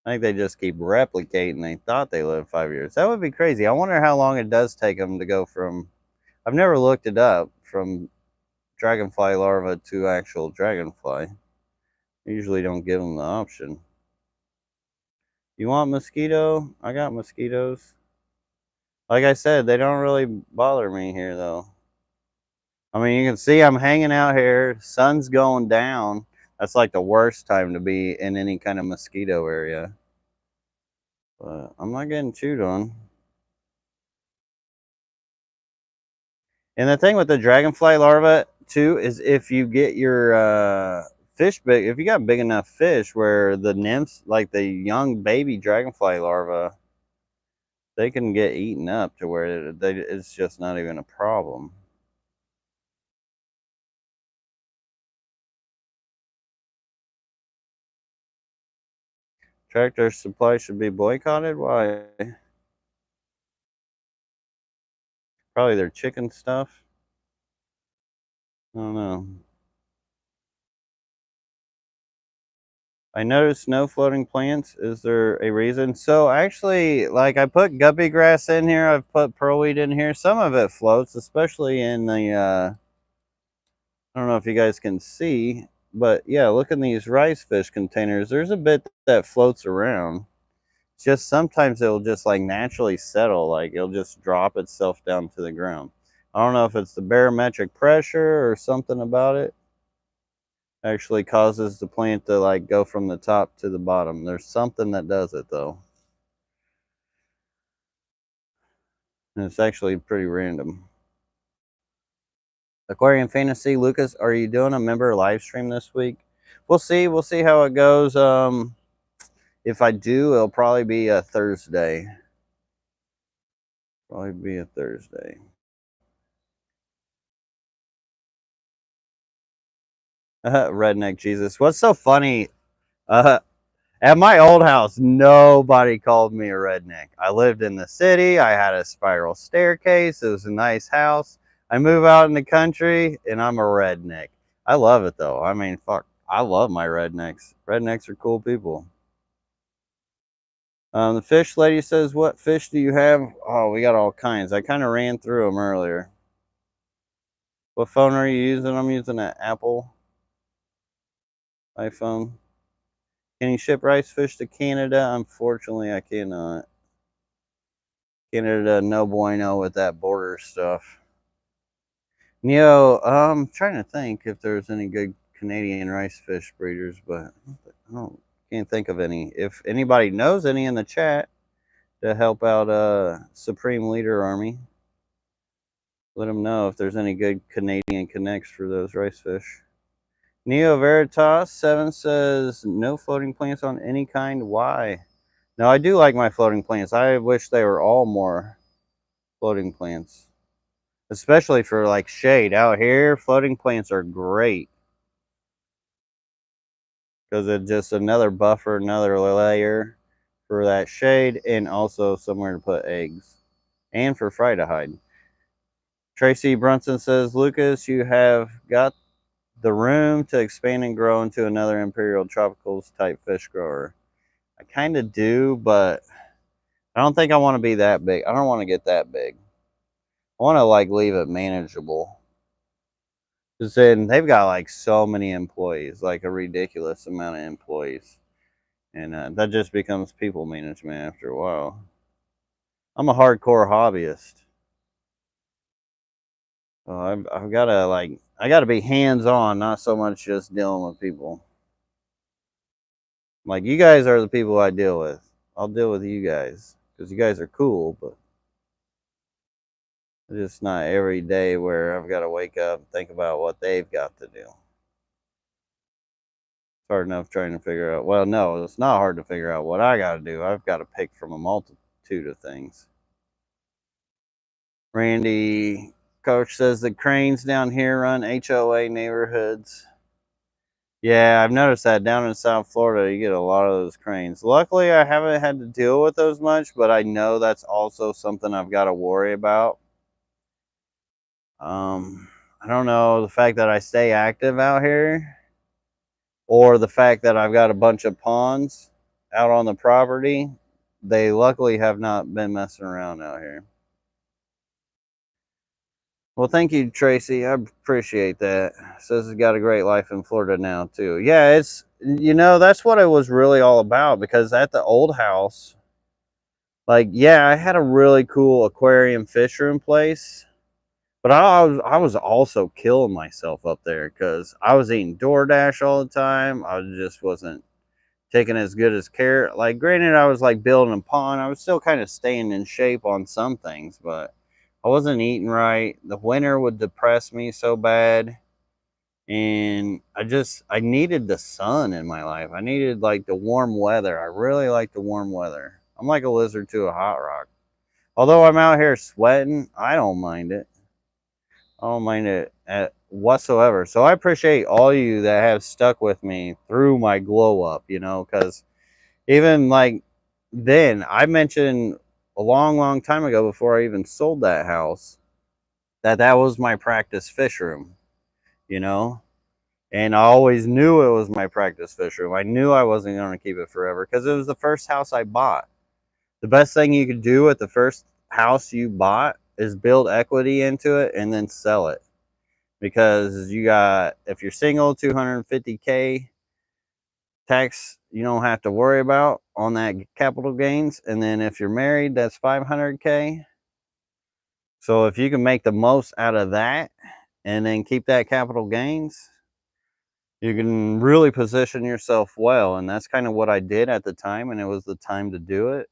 I think they just keep replicating. They thought they lived 5 years. That would be crazy. I wonder how long it does take them to go from... I've never looked it up, from dragonfly larva to actual dragonfly. I usually don't give them the option. You want mosquito? I got mosquitoes. Like I said, they don't really bother me here, though. I mean, you can see I'm hanging out here. Sun's going down. That's like the worst time to be in any kind of mosquito area. But I'm not getting chewed on. And the thing with the dragonfly larva, too, is if you get your fish big, if you got big enough fish where the nymphs, like the young baby dragonfly larva, they can get eaten up to where it's just not even a problem. Tractor Supply should be boycotted? Why? Probably their chicken stuff. I don't know. I noticed no floating plants. Is there a reason? So actually, like I put guppy grass in here. I've put pearlweed in here. Some of it floats, especially in the, I don't know if you guys can see, but yeah, look in these rice fish containers. There's a bit that floats around. It's just sometimes it'll just like naturally settle. Like it'll just drop itself down to the ground. I don't know if it's the barometric pressure or something about it. Actually causes the plant to like go from the top to the bottom. There's something that does it though. And it's actually pretty random. Aquarium Fantasy, Lucas, are you doing a member live stream this week? We'll see. We'll see how it goes. If I do, it'll probably be a Thursday. Probably be a Thursday. Redneck Jesus. What's so funny? Uh, At my old house, nobody called me a redneck. I lived in the city. I had a spiral staircase. It was a nice house. I move out in the country, and I'm a redneck. I love it, though. I mean, fuck. I love my rednecks. Rednecks are cool people. The fish lady says, what fish do you have? Oh, we got all kinds. I kind of ran through them earlier. What phone are you using? I'm using an Apple iPhone. Can you ship rice fish to Canada? Unfortunately, I cannot. Canada, no bueno with that border stuff. Neo, I'm trying to think if there's any good Canadian rice fish breeders, but can't think of any. If anybody knows any in the chat to help out Supreme Leader Army, let them know if there's any good Canadian connects for those rice fish. Neo Veritas 7 says, no floating plants on any kind. Why? No, I do like my floating plants. I wish they were all more floating plants. Especially for like shade. Out here, floating plants are great. Because it's just another buffer, another layer for that shade, and also somewhere to put eggs. And for fry to hide. Tracy Brunson says, Lucas, you have got the room to expand and grow into another Imperial Tropicals type fish grower. I kind of do, but I don't think I want to be that big. I don't want to get that big. I want to like leave it manageable. Because then they've got like so many employees, like a ridiculous amount of employees. And that just becomes people management after a while. I'm a hardcore hobbyist. So I've got to like, I got to be hands on, not so much just dealing with people. Like, you guys are the people I deal with. I'll deal with you guys because you guys are cool, but it's just not every day where I've got to wake up and think about what they've got to do. It's hard enough trying to figure out. Well, no, it's not hard to figure out what I got to do. I've got to pick from a multitude of things. Randy, coach says the cranes down here run HOA neighborhoods. Yeah, I've noticed that down in South Florida, you get a lot of those cranes. Luckily, I haven't had to deal with those much, but I know that's also something I've got to worry about. I don't know, the fact that I stay active out here, or the fact that I've got a bunch of ponds out on the property. They luckily have not been messing around out here. Well, thank you, Tracy. I appreciate that. Says he's got a great life in Florida now, too. Yeah, it's, you know, that's what it was really all about, because at the old house, like, yeah, I had a really cool aquarium fish room place, but I was also killing myself up there because I was eating DoorDash all the time. I just wasn't taking as good as care. Like, granted, I was like building a pond. I was still kind of staying in shape on some things, but I wasn't eating right. The winter would depress me so bad. And I needed the sun in my life. I needed like the warm weather. I really like the warm weather. I'm like a lizard to a hot rock. Although I'm out here sweating, I don't mind it. I don't mind it whatsoever. So I appreciate all you that have stuck with me through my glow up, you know, because even like then, I mentioned a long, long time ago before I even sold that house that was my practice fish room, you know? And I always knew it was my practice fish room. I knew I wasn't going to keep it forever because it was the first house I bought. The best thing you could do at the first house you bought is build equity into it and then sell it. Because you got, if you're single, 250K tax you don't have to worry about on that capital gains. And then if you're married, that's 500K. So if you can make the most out of that and then keep that capital gains, you can really position yourself well. And that's kind of what I did at the time, and it was the time to do it.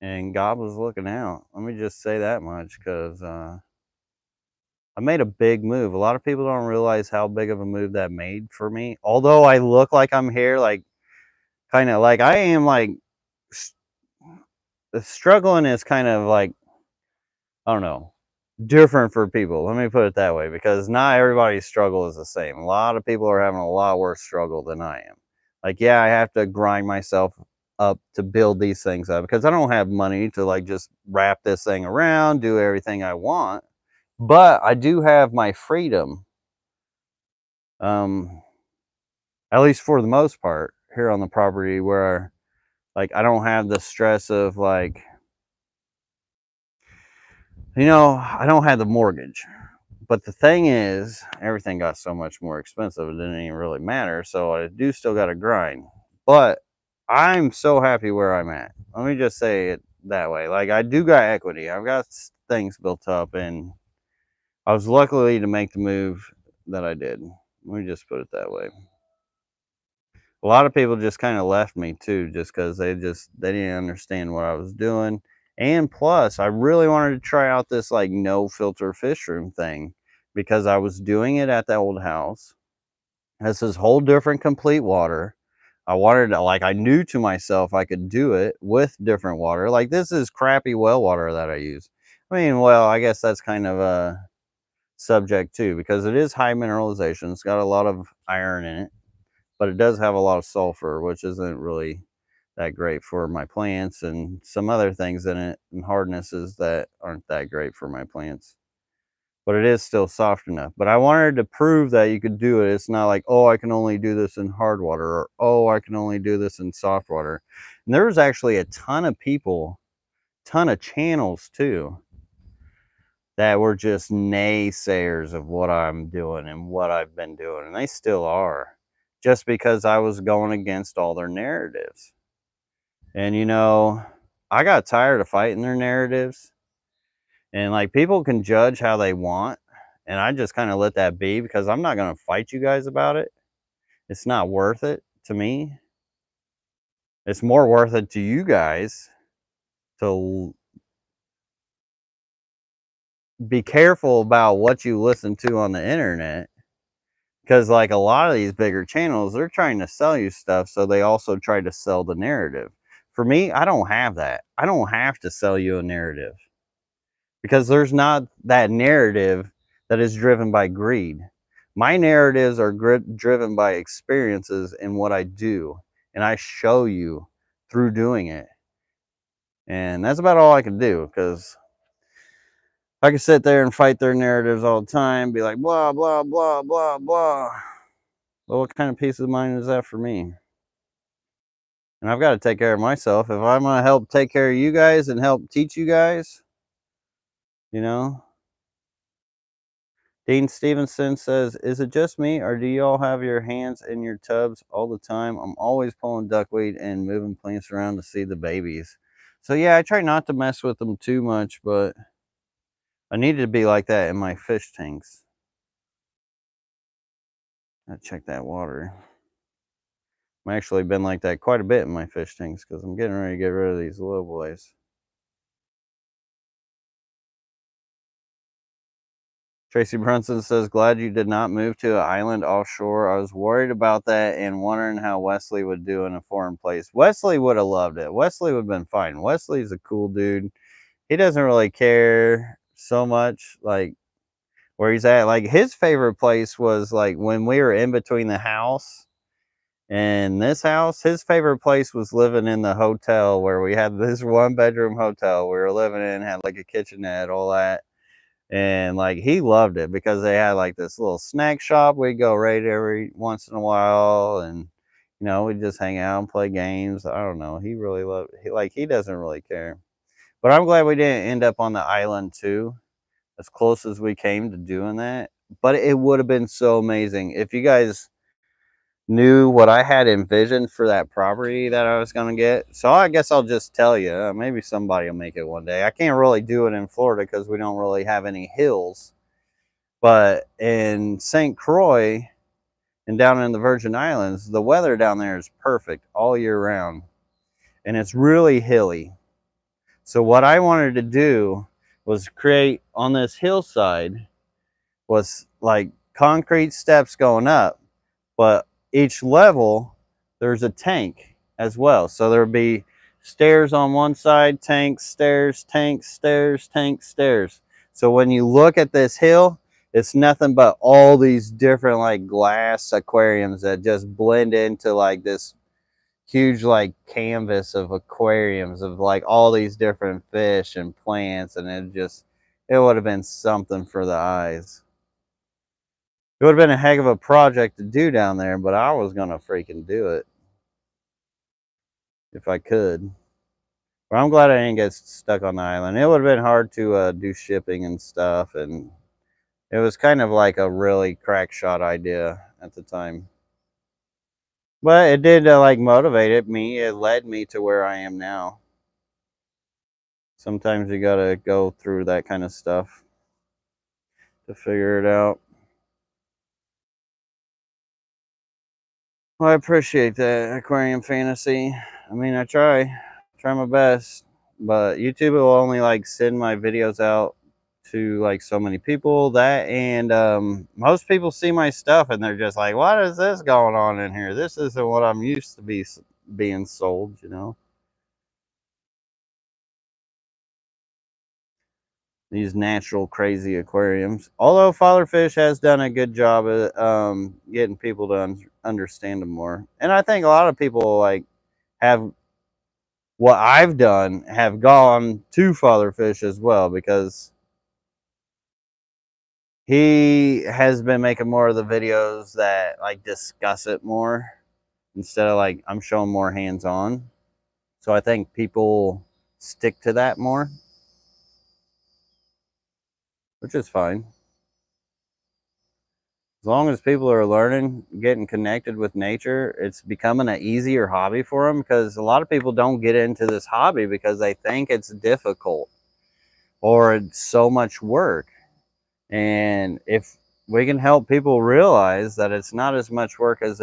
And God was looking out. Let me just say that much, because I made a big move. A lot of people don't realize how big of a move that made for me. Although I look like I'm here, like, kind of like I am, like, the struggling is kind of like, I don't know, different for people. Let me put it that way, because not everybody's struggle is the same. A lot of people are having a lot worse struggle than I am. Like, yeah, I have to grind myself up to build these things up because I don't have money to like just wrap this thing around, do everything I want. But I do have my freedom, at least for the most part, here on the property, where like I don't have the stress of like, you know, I don't have the mortgage. But the thing is, everything got so much more expensive, it didn't even really matter. So I do still got to grind. But I'm so happy where I'm at. Let me just say it that way. Like, I do got equity. I've got things built up, and I was lucky to make the move that I did. Let me just put it that way. A lot of people just kind of left me too, just because they didn't understand what I was doing. And plus, I really wanted to try out this like no filter fish room thing, because I was doing it at the old house. This is whole different complete water. I wanted to, like, I knew to myself I could do it with different water. Like, this is crappy well water that I use. I mean, well, I guess that's kind of a subject too, because it is high mineralization. It's got a lot of iron in it, but it does have a lot of sulfur, which isn't really that great for my plants, and some other things in it and hardnesses that aren't that great for my plants. But it is still soft enough. But I wanted to prove that you could do it. It's not like, oh, I can only do this in hard water, or oh, I can only do this in soft water. And there was actually a ton of people ton of channels too that were just naysayers of what I'm doing and what I've been doing, and they still are, just because I was going against all their narratives. And you know, I got tired of fighting their narratives, and like people can judge how they want, and I just kind of let that be because I'm not going to fight you guys about it. It's not worth it to me. It's more worth it to you guys to be careful about what you listen to on the internet, because like a lot of these bigger channels, they're trying to sell you stuff, so they also try to sell the narrative. For me, I don't have that. I don't have to sell you a narrative, because there's not that narrative that is driven by greed. My narratives are driven by experiences in what I do, and I show you through doing it. And that's about all I can do, because I can sit there and fight their narratives all the time, be like, blah, blah, blah, blah, blah. Well, what kind of peace of mind is that for me? And I've got to take care of myself. If I'm going to help take care of you guys and help teach you guys, you know. Dean Stevenson says, is it just me, or do you all have your hands in your tubs all the time? I'm always pulling duckweed and moving plants around to see the babies. So yeah, I try not to mess with them too much, but I need to be like that in my fish tanks. I check that water. I've actually been like that quite a bit in my fish tanks because I'm getting ready to get rid of these little boys. Tracy Brunson says, glad you did not move to an island offshore. I was worried about that and wondering how Wesley would do in a foreign place. Wesley would have loved it. Wesley would have been fine. Wesley's a cool dude. He doesn't really care so much like where he's at. Like his favorite place was like when we were in between the house and this house. His favorite place was living in the hotel where we had this 1-bedroom hotel we were living in, had like a kitchenette, all that. And like he loved it because they had like this little snack shop. We'd go right every once in a while, and you know, we'd just hang out and play games. I don't know. He really loved it. He doesn't really care. But I'm glad we didn't end up on the island too, as close as we came to doing that. But it would have been so amazing if you guys knew what I had envisioned for that property that I was going to get. So I guess I'll just tell you, maybe somebody will make it one day. I can't really do it in Florida because we don't really have any hills. But in St. Croix and down in the Virgin Islands, the weather down there is perfect all year round. And it's really hilly. So what I wanted to do was create on this hillside was like concrete steps going up, but each level there's a tank as well. So there would be stairs on one side, tanks, stairs, tanks, stairs, tanks, stairs. So when you look at this hill, it's nothing but all these different like glass aquariums that just blend into like this huge like canvas of aquariums of like all these different fish and plants, and it would have been something for the eyes. It would have been a heck of a project to do down there, but I was gonna freaking do it if I could. But I'm glad I didn't get stuck on the island. It would have been hard to do shipping and stuff, and it was kind of like a really crack shot idea at the time. But it did like motivated me. It led me to where I am now. Sometimes you gotta go through that kind of stuff to figure it out. Well, I appreciate that, Aquarium Fantasy. I mean, I try my best, but YouTube will only like send my videos out to like so many people. That and most people see my stuff and they're just like, "What is this going on in here? This isn't what I'm used to being sold," you know. These natural crazy aquariums. Although Fatherfish has done a good job of getting people to understand them more, and I think a lot of people like have what I've done have gone to Fatherfish as well, because he has been making more of the videos that like discuss it more instead of like I'm showing more hands-on. So I think people stick to that more, which is fine. As long as people are learning, getting connected with nature, it's becoming an easier hobby for them, because a lot of people don't get into this hobby because they think it's difficult or it's so much work. And if we can help people realize that it's not as much work as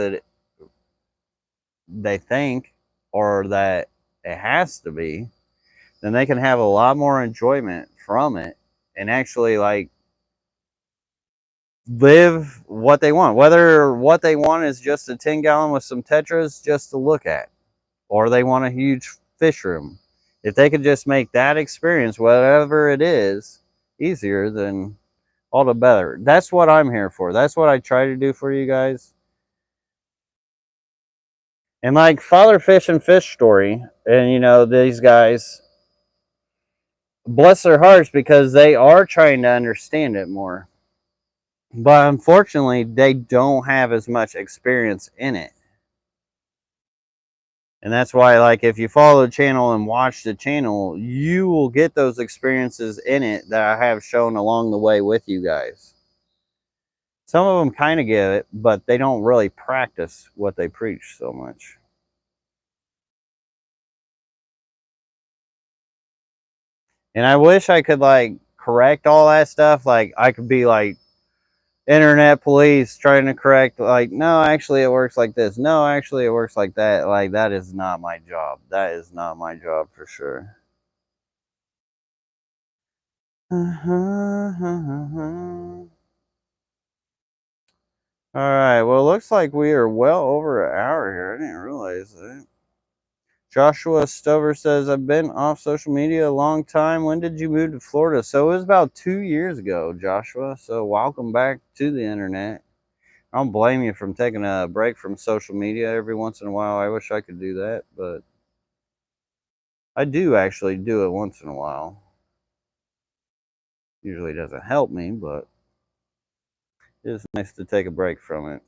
they think, or that it has to be, then they can have a lot more enjoyment from it and actually like live what they want. Whether what they want is just a 10-gallon with some tetras just to look at, or they want a huge fish room. If they could just make that experience, whatever it is, easier, then all the better. That's what I'm here for. That's what I try to do for you guys. And like Father Fish and Fish Story, and you know, these guys, bless their hearts, because they are trying to understand it more. But unfortunately, they don't have as much experience in it. And that's why, like, if you follow the channel and watch the channel, you will get those experiences in it that I have shown along the way with you guys. Some of them kind of get it, but they don't really practice what they preach so much. And I wish I could, like, correct all that stuff. Like, I could be, like, internet police trying to correct, like, no, actually it works like this. No, actually it works like that. Like, that is not my job. That is not my job for sure. All right, well, it looks like we are well over an hour here. I didn't realize that. Joshua Stover says, I've been off social media a long time. When did you move to Florida? So it was about 2 years ago, Joshua. So welcome back to the internet. I don't blame you from taking a break from social media every once in a while. I wish I could do that, but I do actually do it once in a while. Usually doesn't help me, but it's nice to take a break from it.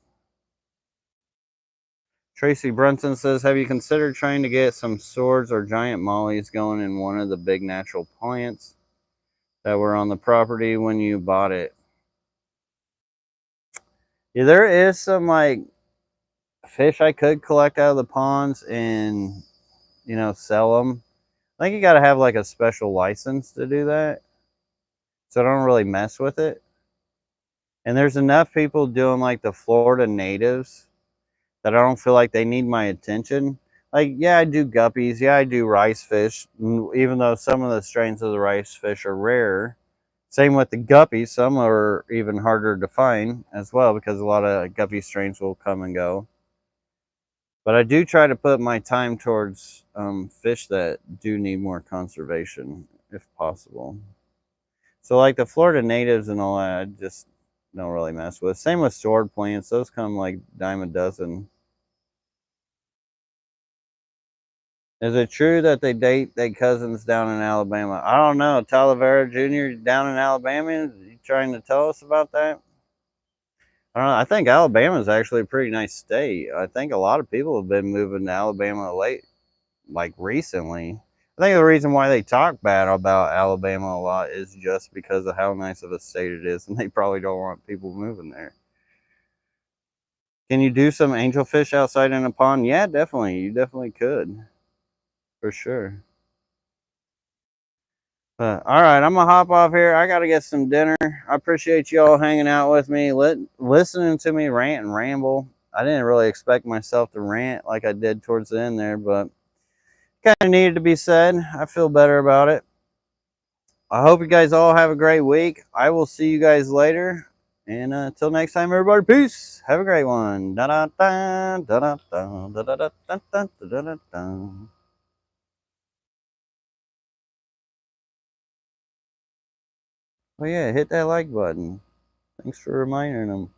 Tracy Brunson says, have you considered trying to get some swords or giant mollies going in one of the big natural plants that were on the property when you bought it? Yeah, there is some like fish I could collect out of the ponds and, you know, sell them. I think you got to have like a special license to do that, so I don't really mess with it. And there's enough people doing like the Florida natives that I don't feel like they need my attention. Like, yeah, I do guppies. Yeah, I do rice fish. Even though some of the strains of the rice fish are rare. Same with the guppies. Some are even harder to find as well, because a lot of guppy strains will come and go. But I do try to put my time towards fish that do need more conservation, if possible. So like the Florida natives and all that, I just don't really mess with. Same with sword plants. Those come like dime a dozen. Is it true that they date their cousins down in Alabama? I don't know. Talavera Jr. down in Alabama? Is you trying to tell us about that? I don't know. I think Alabama is actually a pretty nice state. I think a lot of people have been moving to Alabama late, like recently. I think the reason why they talk bad about Alabama a lot is just because of how nice of a state it is, and they probably don't want people moving there. Can you do some angelfish outside in a pond? Yeah, definitely. You definitely could, for sure. All right, I'm gonna hop off here. I gotta get some dinner. I appreciate you all hanging out with me, listening to me rant and ramble. I didn't really expect myself to rant like I did towards the end there, but kind of needed to be said. I feel better about it. I hope you guys all have a great week. I will see you guys later. And until next time, everybody, peace. Have a great one. Da da da da da da da da da da da da da da. Oh yeah, hit that like button. Thanks for reminding them.